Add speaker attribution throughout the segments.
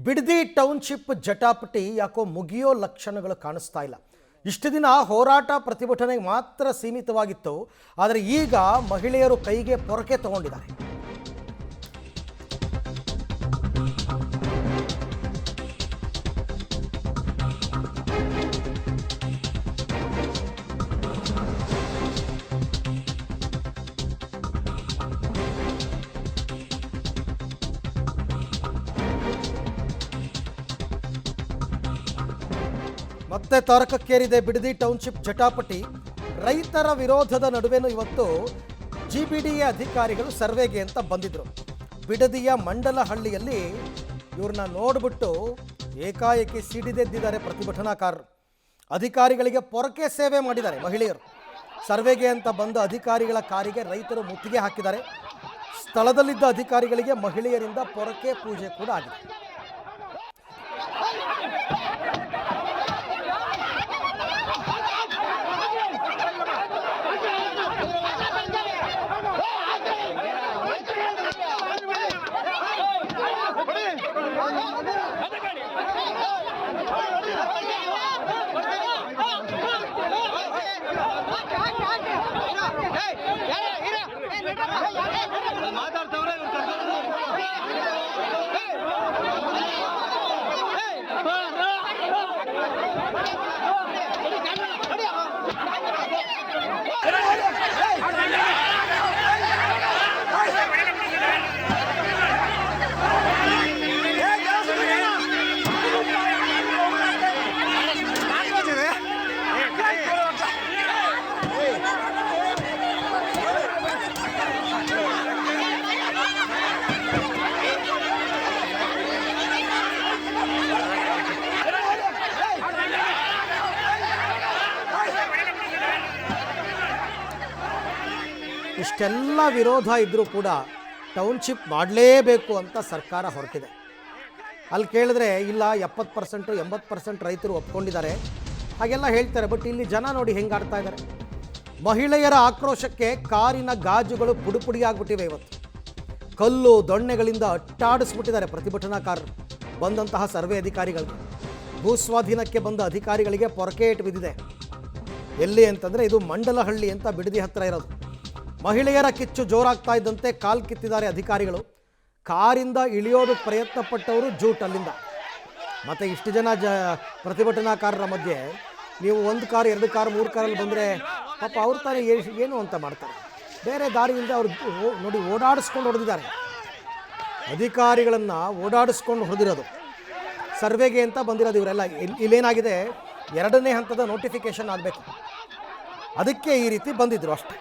Speaker 1: Bidadi township ಜಟಾಪಟಿ ಯಾಕೋ ಮುಗಿಯೋ ಲಕ್ಷಣಗಳು ಕಾಣಿಸ್ತಾ ಇಲ್ಲ. ಇಷ್ಟು ದಿನ ಹೋರಾಟ ಪ್ರತಿಭಟನೆಗೆ ಮಾತ್ರ ಸೀಮಿತವಾಗಿತ್ತು. ಆದರೆ ಈಗ ಮಹಿಳೆಯರು ಕೈಗೆ ಪೊರಕೆ ತಗೊಂಡಿದ್ದಾರೆ. ಮತ್ತೆ ತಾರಕಕ್ಕೇರಿದೆ ಬಿಡದಿ ಟೌನ್ಶಿಪ್ ಜಟಾಪಟಿ. ರೈತರ ವಿರೋಧದ ನಡುವೆನೂ ಇವತ್ತು ಜಿಬಿಡಿಎ ಅಧಿಕಾರಿಗಳು ಸರ್ವೆಗೆ ಅಂತ ಬಂದಿದ್ರು. ಬಿಡದಿಯ ಮಂಡಲಹಳ್ಳಿಯಲ್ಲಿ ಇವ್ರನ್ನ ನೋಡ್ಬಿಟ್ಟು ಏಕಾಏಕಿ ಸಿಡಿದೆದ್ದಿದ್ದಾರೆ ಪ್ರತಿಭಟನಾಕಾರರು. ಅಧಿಕಾರಿಗಳಿಗೆ ಪೊರಕೆ ಸೇವೆ ಮಾಡಿದ್ದಾರೆ ಮಹಿಳೆಯರು. ಸರ್ವೆಗೆ ಅಂತ ಬಂದ ಅಧಿಕಾರಿಗಳ ಕಾರಿಗೆ ರೈತರು ಮುತ್ತಿಗೆ ಹಾಕಿದ್ದಾರೆ. ಸ್ಥಳದಲ್ಲಿದ್ದ ಅಧಿಕಾರಿಗಳಿಗೆ ಮಹಿಳೆಯರಿಂದ ಪೊರಕೆ ಪೂಜೆ ಕೂಡ ಆಗಿದೆ. ಇಷ್ಟೆಲ್ಲ ವಿರೋಧ ಇದ್ದರೂ ಕೂಡ ಟೌನ್ಶಿಪ್ ಮಾಡಲೇಬೇಕು ಅಂತ ಸರ್ಕಾರ ಹೊರಟಿದೆ. ಅಲ್ಲಿ ಕೇಳಿದ್ರೆ ಇಲ್ಲ 70% 80% ರೈತರು ಒಪ್ಕೊಂಡಿದ್ದಾರೆ ಹಾಗೆಲ್ಲ ಹೇಳ್ತಾರೆ. ಬಟ್ ಇಲ್ಲಿ ಜನ ನೋಡಿ ಹೆಂಗೆ ಆಡ್ತಾ ಇದ್ದಾರೆ. ಮಹಿಳೆಯರ ಆಕ್ರೋಶಕ್ಕೆ ಕಾರಿನ ಗಾಜುಗಳು ಪುಡಿಪುಡಿಯಾಗ್ಬಿಟ್ಟಿವೆ. ಇವತ್ತು ಕಲ್ಲು ದೊಣ್ಣೆಗಳಿಂದ ಅಟ್ಟಾಡಿಸ್ಬಿಟ್ಟಿದ್ದಾರೆ ಪ್ರತಿಭಟನಾಕಾರರು. ಬಂದಂತಹ ಸರ್ವೆ ಅಧಿಕಾರಿಗಳಿಗೆ, ಭೂಸ್ವಾಧೀನಕ್ಕೆ ಬಂದ ಅಧಿಕಾರಿಗಳಿಗೆ ಪೊರಕೆ ಏಟು ಬಿದ್ದಿದೆ. ಎಲ್ಲಿ ಅಂತಂದರೆ ಇದು ಮಂಡಲಹಳ್ಳಿ ಅಂತ ಬಿಡದಿ ಹತ್ತಿರ ಇರೋದು. ಮಹಿಳೆಯರ ಕಿಚ್ಚು ಜೋರಾಗ್ತಾ ಇದ್ದಂತೆ ಕಾಲ್ ಕಿತ್ತಿದ್ದಾರೆ ಅಧಿಕಾರಿಗಳು. ಕಾರಿಂದ ಇಳಿಯೋದಕ್ಕೆ ಪ್ರಯತ್ನ ಪಟ್ಟವರು ಜೂಟ್ ಅಲ್ಲಿಂದ. ಮತ್ತು ಇಷ್ಟು ಜನ ಪ್ರತಿಭಟನಾಕಾರರ ಮಧ್ಯೆ ನೀವು 1 ಕಾರ್ 2 ಕಾರ್ 3 ಕಾರಲ್ಲಿ ಬಂದರೆ ಪಾಪ ಅವ್ರು ತಾನೇ ಏನು ಅಂತ ಮಾಡ್ತಾರೆ. ಬೇರೆ ದಾರಿಯಿಂದ ಅವ್ರು ನೋಡಿ ಓಡಾಡಿಸ್ಕೊಂಡು ಹೊಡೆದಿದ್ದಾರೆ. ಅಧಿಕಾರಿಗಳನ್ನು ಓಡಾಡಿಸ್ಕೊಂಡು ಹೊಡೆದಿರೋದು. ಸರ್ವೆಗೆ ಅಂತ ಬಂದಿರೋದು ಇವರೆಲ್ಲ. ಇಲ್ಲೇನಾಗಿದೆ, 2ನೇ ಹಂತದ ನೋಟಿಫಿಕೇಷನ್ ಆಗಬೇಕು, ಅದಕ್ಕೆ ಈ ರೀತಿ ಬಂದಿದ್ರು ಅಷ್ಟೇ.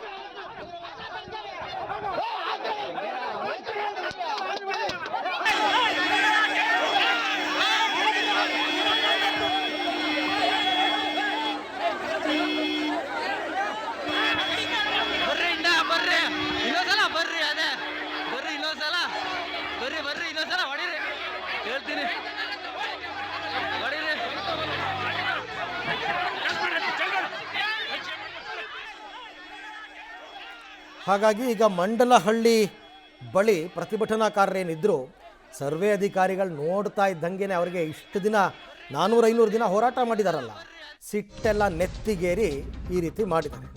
Speaker 1: ಹಾಗಾಗಿ ಈಗ ಮಂಡಲಹಳ್ಳಿ ಬಳಿ ಪ್ರತಿಭಟನಾಕಾರರೇನಿದ್ರು ಸರ್ವೆ ಅಧಿಕಾರಿಗಳು ನೋಡ್ತಾ ಇದ್ದಂಗೆ ಅವರಿಗೆ ಇಷ್ಟು ದಿನ 400-500 ದಿನ ಹೋರಾಟ ಮಾಡಿದಾರಲ್ಲ, ಸಿಟ್ಟೆಲ್ಲ ನೆತ್ತಿಗೇರಿ ಈ ರೀತಿ ಮಾಡಿದ್ದಾರೆ.